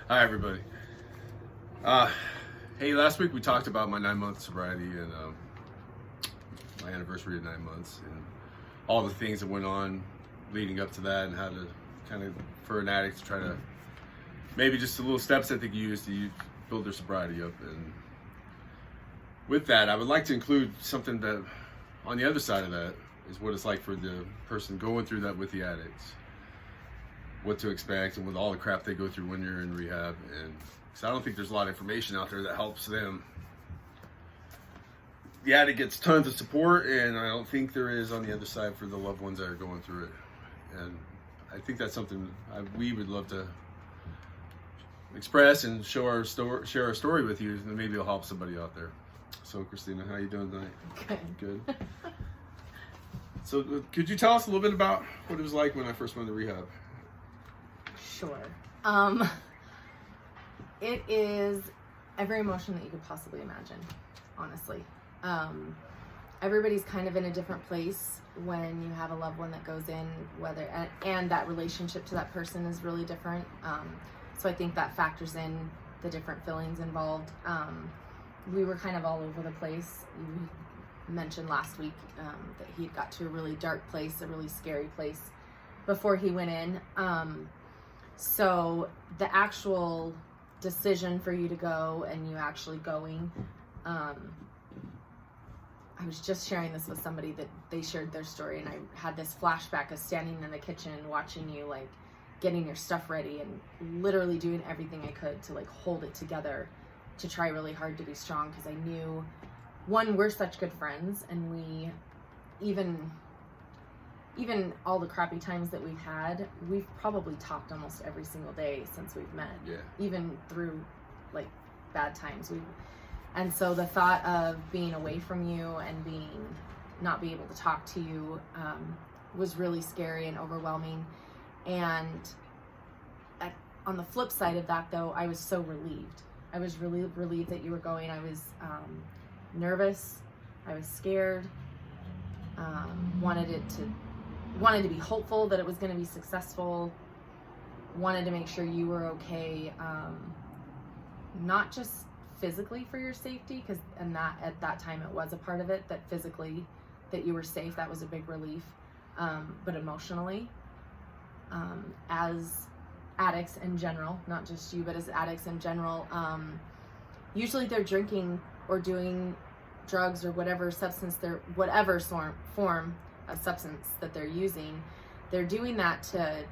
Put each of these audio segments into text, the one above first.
Hi, everybody. Hey, last week we talked about my 9-month sobriety and my anniversary of 9 months and all the things that went on leading up to that and how to kind of, for an addict to try to, maybe just the little steps that they can use to build their sobriety up. And with that, I would like to include something that on the other side of that is what it's like for the person going through that with the addicts. What to expect and with all the crap they go through when you're in rehab. And because I don't think there's a lot of information out there that helps them. The addict gets tons of support, and I don't think there is on the other side for the loved ones that are going through it. And I think that's something we would love to express and share our story with you, and maybe it'll help somebody out there. So, Christina, how you doing tonight? Good. So, could you tell us a little bit about what it was like when I first went to rehab? Sure. It is every emotion that you could possibly imagine, honestly. Everybody's kind of in a different place when you have a loved one that goes in, and that relationship to that person is really different. So I think that factors in the different feelings involved. We were kind of all over the place. You mentioned last week that he got to a really dark place, a really scary place before he went in. So the actual decision for you to go and you actually going, I was just sharing this with somebody that they shared their story, and I had this flashback of standing in the kitchen watching you, like, getting your stuff ready and literally doing everything I could to, like, hold it together, to try really hard to be strong, because I knew, one, we're such good friends, and we, even all the crappy times that we've had, we've probably talked almost every single day since we've met. Yeah. Even through, like, bad times. And so the thought of being away from you and not being able to talk to you was really scary and overwhelming. And on the flip side of that, though, I was so relieved. I was really relieved that you were going. I was nervous. I was scared. Wanted to be hopeful that it was going to be successful. Wanted to make sure you were okay, not just physically for your safety, and that at that time it was a part of it, that physically that you were safe. That was a big relief, but emotionally, as addicts in general, not just you, but as addicts in general, usually they're drinking or doing drugs or whatever form of substance that they're using. They're doing that to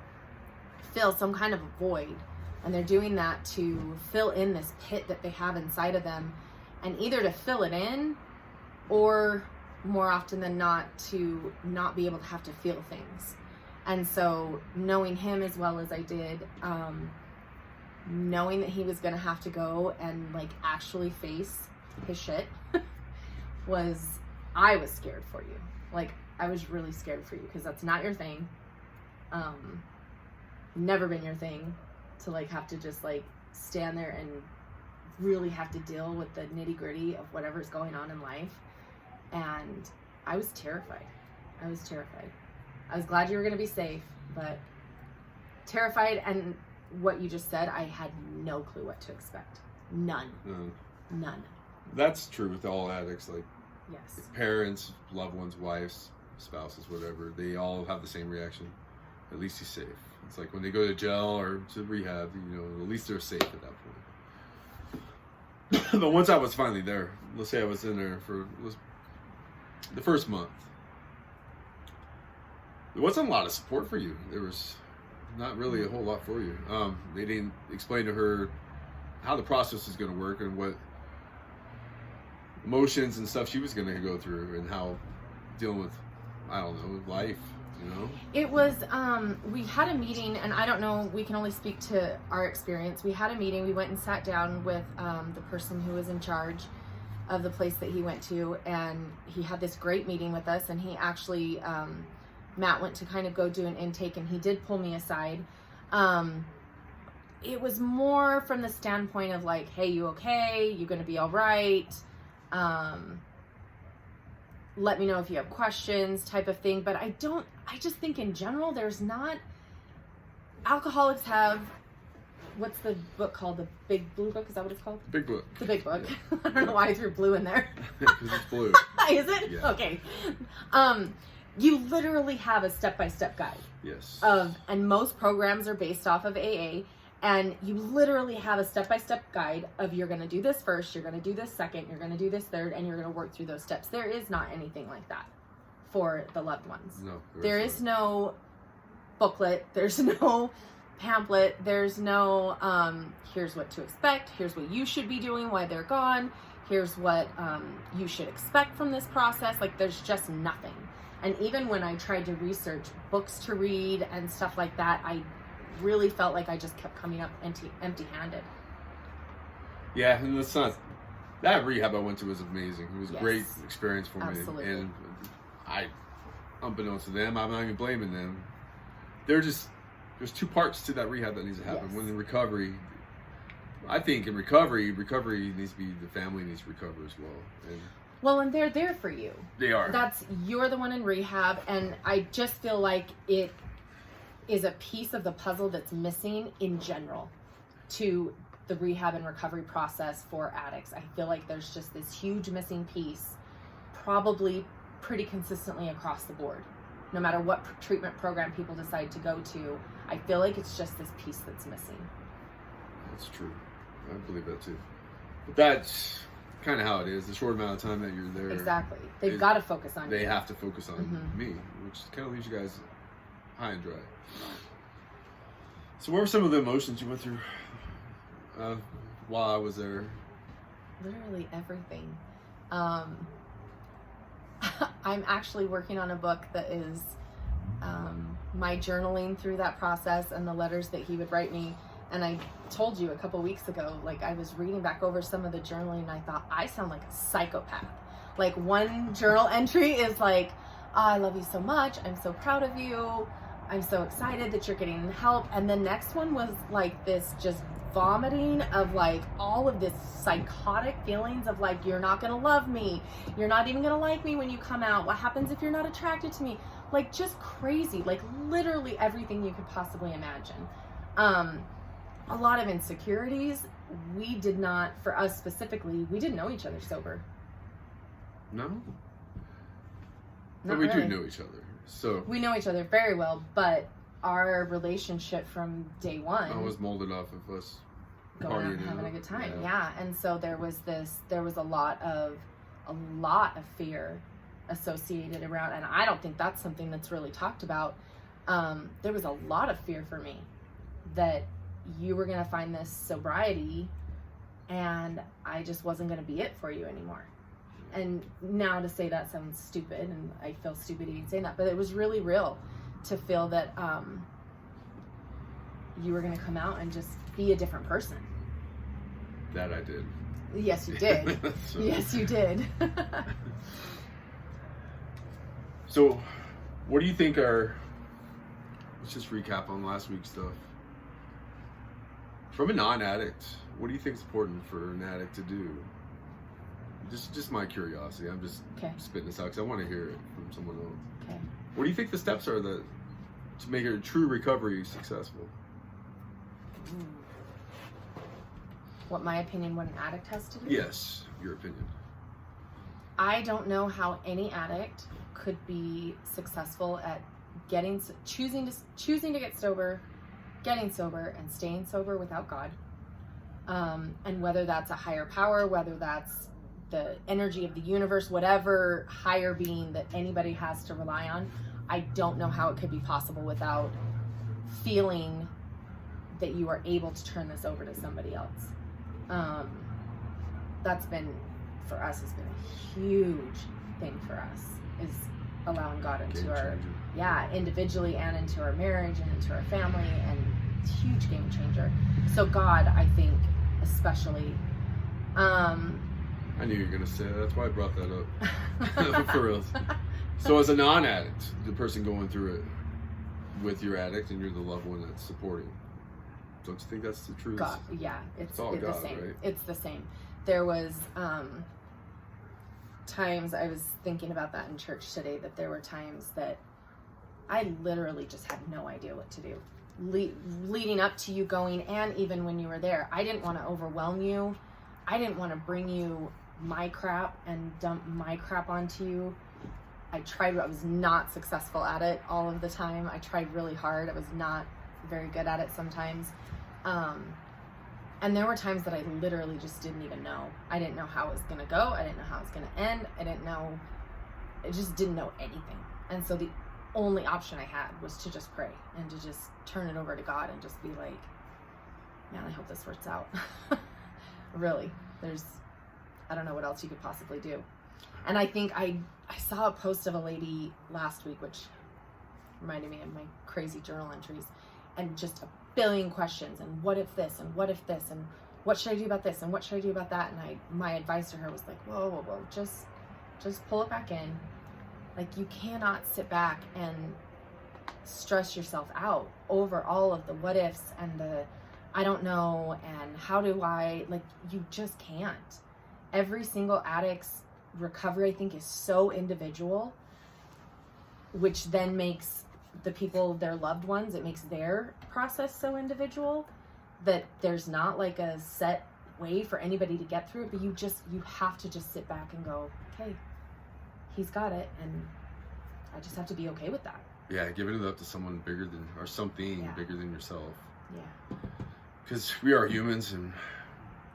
fill some kind of a void, and they're doing that to fill in this pit that they have inside of them, and either to fill it in, or more often than not, to not be able to have to feel things. And so knowing him as well as I did, knowing that he was going to have to go and, like, actually face his shit I was scared for you. Like, I was really scared for you, because that's not your thing. Never been your thing to, like, have to just, like, stand there and really have to deal with the nitty gritty of whatever's going on in life. And I was terrified. I was glad you were going to be safe, but terrified. And what you just said, I had no clue what to expect. None. That's true with all addicts. Like, yes, parents, loved ones, wives, spouses, whatever, they all have the same reaction. At least he's safe. It's like when they go to jail or to rehab, at least they're safe at that point. But once I was finally there, let's say I was in there for the first month, there wasn't a lot of support for you. There was not really a whole lot for you. They didn't explain to her how the process was going to work and what emotions and stuff she was going to go through, and how dealing with, I don't know, life, It was, we had a meeting, and I don't know, we can only speak to our experience. We had a meeting, we went and sat down with the person who was in charge of the place that he went to, and he had this great meeting with us, and he actually, Matt went to kind of go do an intake, and he did pull me aside. It was more from the standpoint of, like, hey, you okay? You gonna be all right? Let me know if you have questions, type of thing. But I just think in general, alcoholics have what's the book called? The Big Blue Book? Is that what it's called? Big book. The Big Book. Yeah. I don't know why I threw blue in there. Because it's blue. Is it? Yeah. Okay. You literally have a step-by-step guide. Yes. And most programs are based off of AA, and you literally have a step-by-step guide of you're going to do this first, you're going to do this second, you're going to do this third, and you're going to work through those steps. There is not anything like that for the loved ones. No. There is no booklet. There's no pamphlet. There's no here's what to expect. Here's what you should be doing while they're gone. Here's what you should expect from this process. Like, there's just nothing. And even when I tried to research books to read and stuff like that, I really felt like I just kept coming up empty-handed. Yeah, and it's not, that rehab I went to was amazing. It was a great experience for Absolutely. me. And unbeknownst to them, I'm not even blaming them. There's two parts to that rehab that needs to happen. Yes. When in recovery, I think in recovery needs to be, the family needs to recover as well. And they're there for you. they are. You're the one in rehab, and I just feel like it is a piece of the puzzle that's missing in general to the rehab and recovery process for addicts. I feel like there's just this huge missing piece, probably pretty consistently across the board. No matter what treatment program people decide to go to, I feel like it's just this piece that's missing. That's true. I believe that too. But that's kind of how it is. The short amount of time that you're there. Exactly. They've got to focus on you. They have to focus on me, which kind of leaves you guys high and dry. So what were some of the emotions you went through while I was there? Literally everything. I'm actually working on a book that is my journaling through that process and the letters that he would write me. And I told you a couple weeks ago, like, I was reading back over some of the journaling and I thought, I sound like a psychopath. Like, one journal entry is like, oh, I love you so much. I'm so proud of you. I'm so excited that you're getting help. And the next one was like this just vomiting of like all of this psychotic feelings of like, you're not going to love me. You're not even going to like me when you come out. What happens if you're not attracted to me? Like, just crazy, like literally everything you could possibly imagine. A lot of insecurities. We did not, for us specifically, we didn't know each other sober. No? Not But we really. do know each other. So We know each other very well, but our relationship from day one I was molded off of us going out partying and having a good time. Yeah. Yeah. And so there was a lot of fear associated around, and I don't think that's something that's really talked about. There was a lot of fear for me that you were going to find this sobriety and I just wasn't going to be it for you anymore. And now to say that sounds stupid, and I feel stupid even saying that, but it was really real to feel that you were going to come out and just be a different person. That I did. Yes, you did. So- Yes, you did. So, what do you think let's just recap on last week's stuff. From a non-addict, what do you think is important for an addict to do? Just my curiosity. I'm just Okay. spitting this out because I want to hear it from someone else. Okay. What do you think the steps are to make a true recovery successful? What my opinion, what an addict has to do? Yes, your opinion. I don't know how any addict could be successful at choosing to get sober, getting sober, and staying sober without God. And whether that's a higher power, whether that's the energy of the universe, whatever higher being that anybody has to rely on, I don't know how it could be possible without feeling that you are able to turn this over to somebody else. That's been, for us, has been a huge thing for us, is allowing God into Game our, changer. individually and into our marriage and into our family, and it's a huge game changer. So God, I think, especially, I knew you were going to say that. That's why I brought that up. For real. So as a non-addict, the person going through it with your addict, and you're the loved one that's supporting, don't you think that's the truth? God, yeah, it's all the God, same. right? It's the same. There was times, I was thinking about that in church today, that there were times that I literally just had no idea what to do. leading up to you going, and even when you were there. I didn't want to overwhelm you. I didn't want to bring you my crap and dump my crap onto you. I was not successful at it all of the time. I tried really hard. I was not very good at it sometimes. And there were times that I literally just didn't even know. I didn't know how it was going to go. I didn't know how it was going to end. I just didn't know anything. And so the only option I had was to just pray and to just turn it over to God and just be like, man, I hope this works out. Really, I don't know what else you could possibly do. And I think I saw a post of a lady last week, which reminded me of my crazy journal entries, and just a billion questions, and what if this, and what if this, and what should I do about this, and what should I do about that? And my advice to her was like, whoa, just pull it back in. Like, you cannot sit back and stress yourself out over all of the what ifs and the I don't know and how do I, like, you just can't. Every single addict's recovery, I think, is so individual, which then makes the people, their loved ones, it makes their process so individual that there's not like a set way for anybody to get through it, but you have to just sit back and go, okay, he's got it, and I just have to be okay with that. Yeah, giving it up to someone bigger than, or something bigger than yourself. Yeah. Because we are humans, and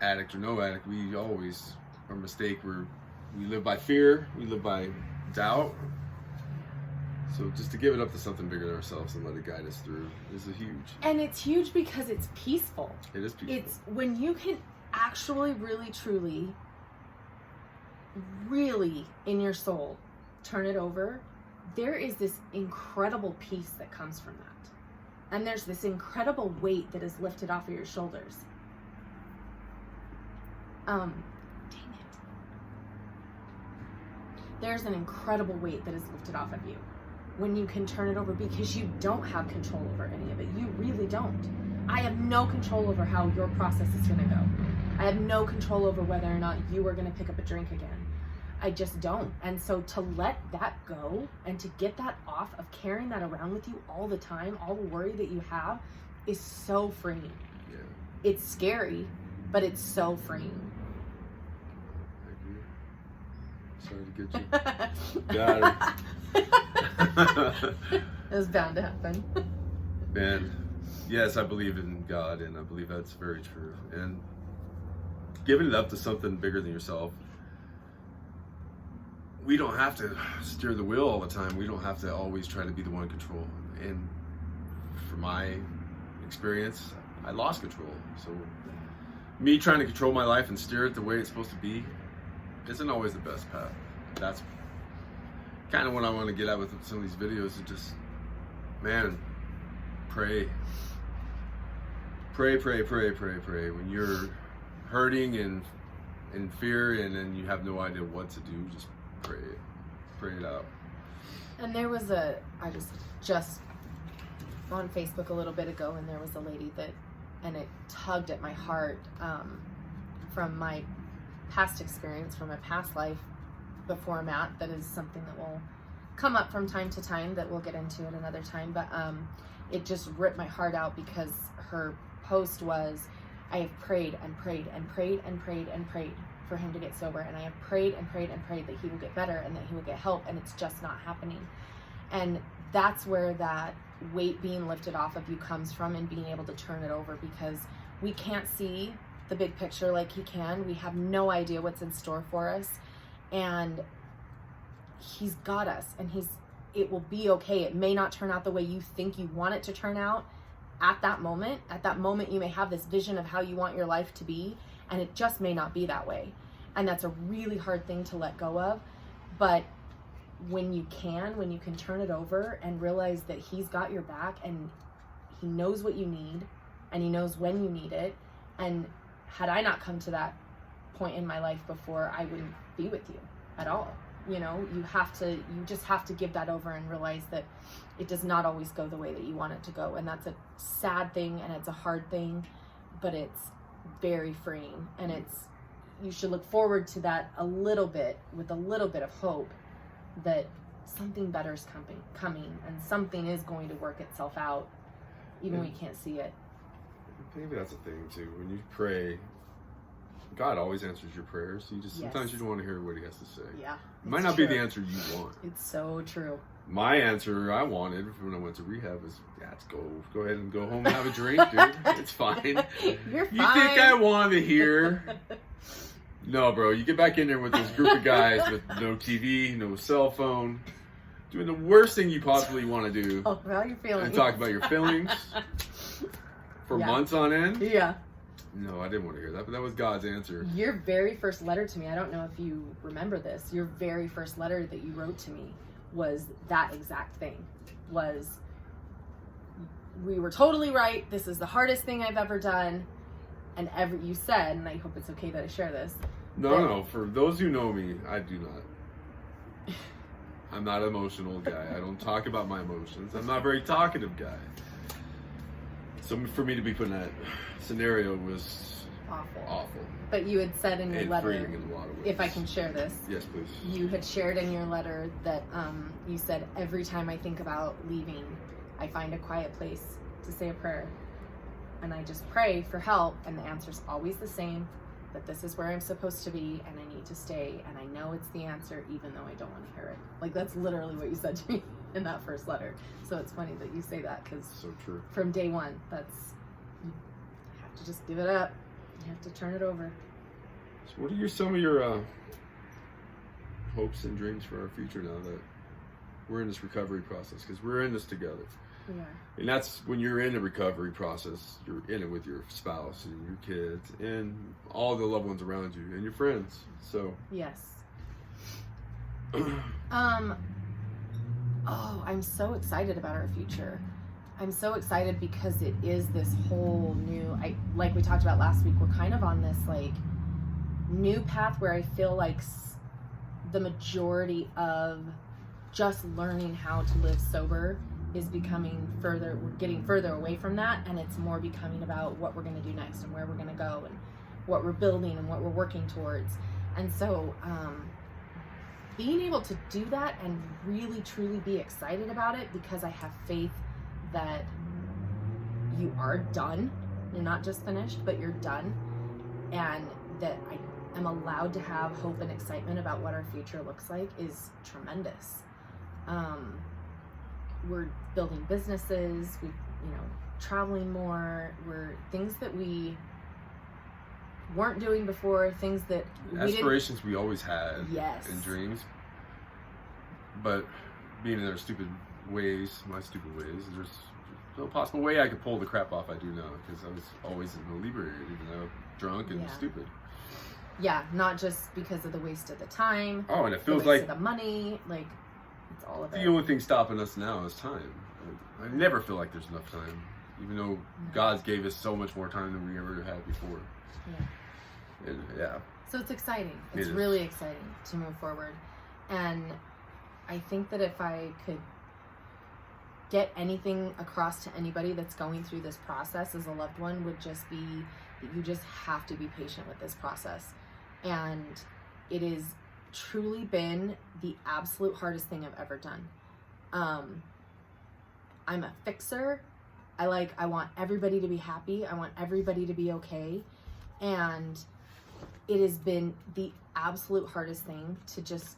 addict or no addict, we always, our mistake, we live by fear, we live by doubt. So just to give it up to something bigger than ourselves and let it guide us through is a huge. And it's huge because it's peaceful. It is peaceful. It's when you can actually, really, truly, really in your soul turn it over. There is this incredible peace that comes from that. And there's this incredible weight that is lifted off of your shoulders. Dang it. There's an incredible weight that is lifted off of you when you can turn it over, because you don't have control over any of it. You really don't. I have no control over how your process is going to go. I have no control over whether or not you are going to pick up a drink again. I just don't. And so to let that go and to get that off of carrying that around with you all the time, all the worry that you have, is so freeing. Yeah. It's scary, but it's so freeing. Sorry to get you. Got it. It was bound to happen. Man, yes, I believe in God, and I believe that's very true. And giving it up to something bigger than yourself, we don't have to steer the wheel all the time. We don't have to always try to be the one in control. And from my experience, I lost control. So me trying to control my life and steer it the way it's supposed to be isn't always the best path. That's kind of what I want to get at with some of these videos, is just, man, pray. Pray. When you're hurting and in fear and then you have no idea what to do, just pray it out. And there was I was just on Facebook a little bit ago, and there was a lady and it tugged at my heart from my past experience, from my past life before Matt. That is something that will come up from time to time that we'll get into at another time, but it just ripped my heart out, because her post was, I have prayed and prayed and prayed and prayed and prayed for him to get sober, and I have prayed and prayed and prayed that he will get better and that he will get help, and it's just not happening. And that's where that weight being lifted off of you comes from, and being able to turn it over, because we can't see the big picture like he can. We have no idea what's in store for us, and he's got us, and it will be okay. It may not turn out the way you think you want it to turn out at that moment. At that moment, you may have this vision of how you want your life to be, and it just may not be that way. And that's a really hard thing to let go of. But when you can turn it over and realize that he's got your back, and he knows what you need, and he knows when you need it. And had I not come to that point in my life before, I wouldn't be with you at all. You know, you just have to give that over and realize that it does not always go the way that you want it to go. And that's a sad thing, and it's a hard thing, but it's very freeing. And you should look forward to that a little bit, with a little bit of hope that something better is coming, and something is going to work itself out. even when you can't see it. Maybe that's a thing too. When you pray, God always answers your prayers. You just sometimes you don't want to hear what He has to say. Yeah, it might not be the answer you want. It's so true. My answer I wanted when I went to rehab was, yeah, let's go ahead and go home and have a drink, dude. It's fine. You're fine. You think I want to hear? No, bro. You get back in there with this group of guys with no TV, no cell phone, doing the worst thing you possibly want to do. Oh, about your feelings. And talk about your feelings for months on end. Yeah. No, I didn't want to hear that, but that was God's answer. Your very first letter to me, I don't know if you remember this, your very first letter that you wrote to me was that exact thing. Was, we were totally right. This is the hardest thing I've ever done. And you said, and I hope it's okay that I share this. No. For those who know me, I do not. I'm not an emotional guy. I don't talk about my emotions. I'm not a very talkative guy. So for me to be put in that scenario was awful. But you had said in your letter, freeing in a lot of ways. if I can share this. Yes, please. You had shared in your letter that you said, every time I think about leaving, I find a quiet place to say a prayer. And I just pray for help, and the answer's always the same, that this is where I'm supposed to be, and I need to stay, and I know it's the answer, even though I don't want to hear it. Like, that's literally what you said to me in that first letter. So it's funny that you say that, because so true. From day one, you have to just give it up. You have to turn it over. So what are some of your hopes and dreams for our future now that we're in this recovery process? Because we're in this together. We are. And that's when you're in the recovery process, you're in it with your spouse and your kids and all the loved ones around you and your friends. So yes. I'm so excited about our future. I'm so excited because it is this whole new, like we talked about last week, we're kind of on this like new path where I feel like the majority of just learning how to live sober is becoming further, we're getting further away from that, and it's more becoming about what we're going to do next and where we're going to go and what we're building and what we're working towards. And so being able to do that and really truly be excited about it, because I have faith that you are done. You're not just finished, but you're done, and that I am allowed to have hope and excitement about what our future looks like is tremendous. We're building businesses, traveling more, we're things that we weren't doing before, things that aspirations we always had. Yes. And dreams. But being in their stupid ways, my stupid ways, there's no possible way I could pull the crap off I do now, because I was always inebriated, even though drunk and stupid. Yeah, not just because of the waste of the time. Oh, and it feels the waste of the money, like it's all of it. The only thing stopping us now is time. I never feel like there's enough time, even though God gave us so much more time than we ever had before. Yeah. And, so it's exciting. It's really exciting to move forward. And I think that if I could get anything across to anybody that's going through this process as a loved one, would just be that you just have to be patient with this process. And it has truly been the absolute hardest thing I've ever done. I'm a fixer. I want everybody to be happy. I want everybody to be okay. And it has been the absolute hardest thing to just,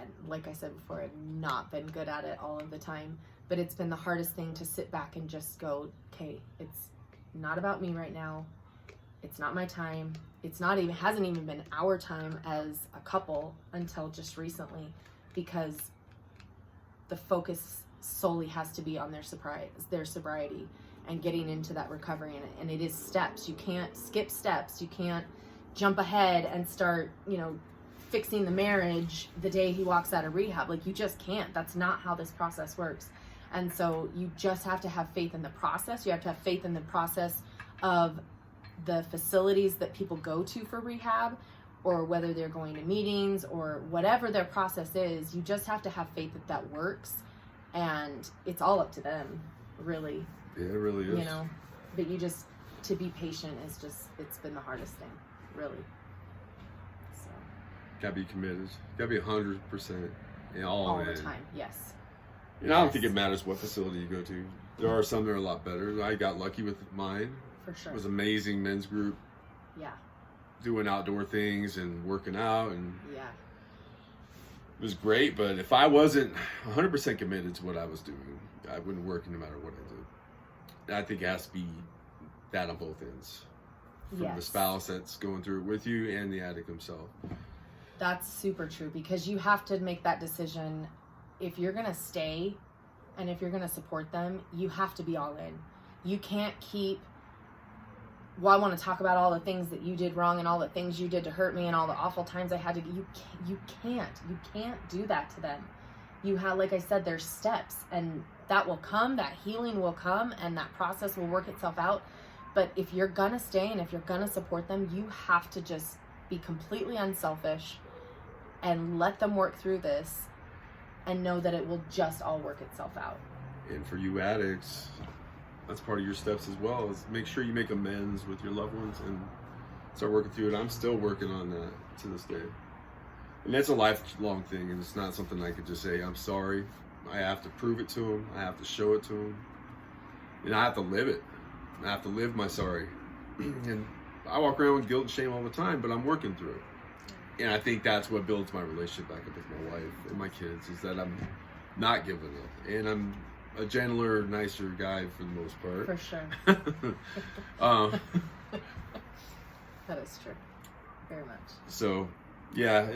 and like I said before, I've not been good at it all of the time, but it's been the hardest thing to sit back and just go, okay, it's not about me right now. It's not my time. Hasn't even been our time as a couple until just recently, because the focus solely has to be on their sobriety and getting into that recovery. And it is steps. You can't skip steps. You can't jump ahead and start, fixing the marriage the day he walks out of rehab. Like, you just can't. That's not how this process works. And so you just have to have faith in the process. You have to have faith in the process of the facilities that people go to for rehab, or whether they're going to meetings or whatever their process is. You just have to have faith that that works, and it's all up to them, really. Yeah, it really is. But to be patient it's been the hardest thing, really. Gotta be committed. Gotta be 100% in all the time. Yes. And I don't think it matters what facility you go to. There are some that are a lot better. I got lucky with mine. For sure. It was amazing men's group. Yeah. Doing outdoor things and working out, and Yeah. it was great. But if I wasn't 100% committed to what I was doing, I wouldn't work no matter what I did. I think it has to be that on both ends. From the spouse that's going through it with you and the addict himself. That's super true, because you have to make that decision. If you're going to stay and if you're going to support them, you have to be all in. You can't keep, well, I want to talk about all the things that you did wrong and all the things you did to hurt me and all the awful times I had to, you can't do that to them. You have, like I said, there's steps, and that will come, that healing will come, and that process will work itself out. But if you're going to stay and if you're going to support them, you have to just be completely unselfish and let them work through this and know that it will just all work itself out. And for you addicts, that's part of your steps as well, is make sure you make amends with your loved ones and start working through it. I'm still working on that to this day. And that's a lifelong thing, and it's not something I could just say, I'm sorry. I have to prove it to them. I have to show it to them. And I have to live it. I have to live my sorry. And I walk around with guilt and shame all the time, but I'm working through it. And I think that's what builds my relationship back up with my wife and my kids, is that I'm not giving up. And I'm a gentler, nicer guy for the most part. For sure. That is true. Very much. So, yeah,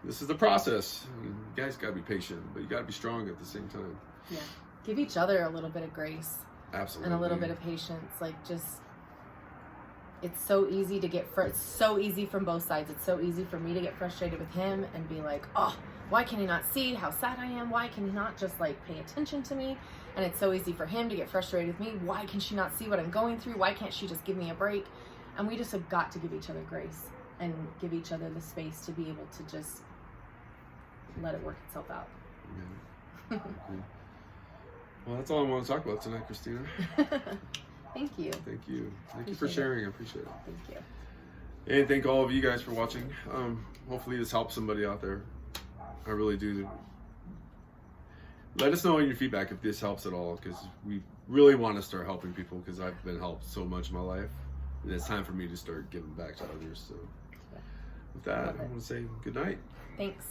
this is the process. You guys got to be patient, but you got to be strong at the same time. Yeah. Give each other a little bit of grace. Absolutely. And a little bit of patience. Like, just, it's so easy to get, it's so easy from both sides. It's so easy for me to get frustrated with him and be like, oh, why can he not see how sad I am? Why can he not just like pay attention to me? And it's so easy for him to get frustrated with me. Why can she not see what I'm going through? Why can't she just give me a break? And we just have got to give each other grace and give each other the space to be able to just let it work itself out. Yeah. Well, that's all I want to talk about tonight, Christina. Thank you. Thank you. Thank you for sharing. I appreciate it. Thank you. And thank all of you guys for watching. Hopefully this helps somebody out there. I really do. Let us know in your feedback if this helps at all, because we really want to start helping people, because I've been helped so much in my life. And it's time for me to start giving back to others. So with that, I want to say good night. Thanks.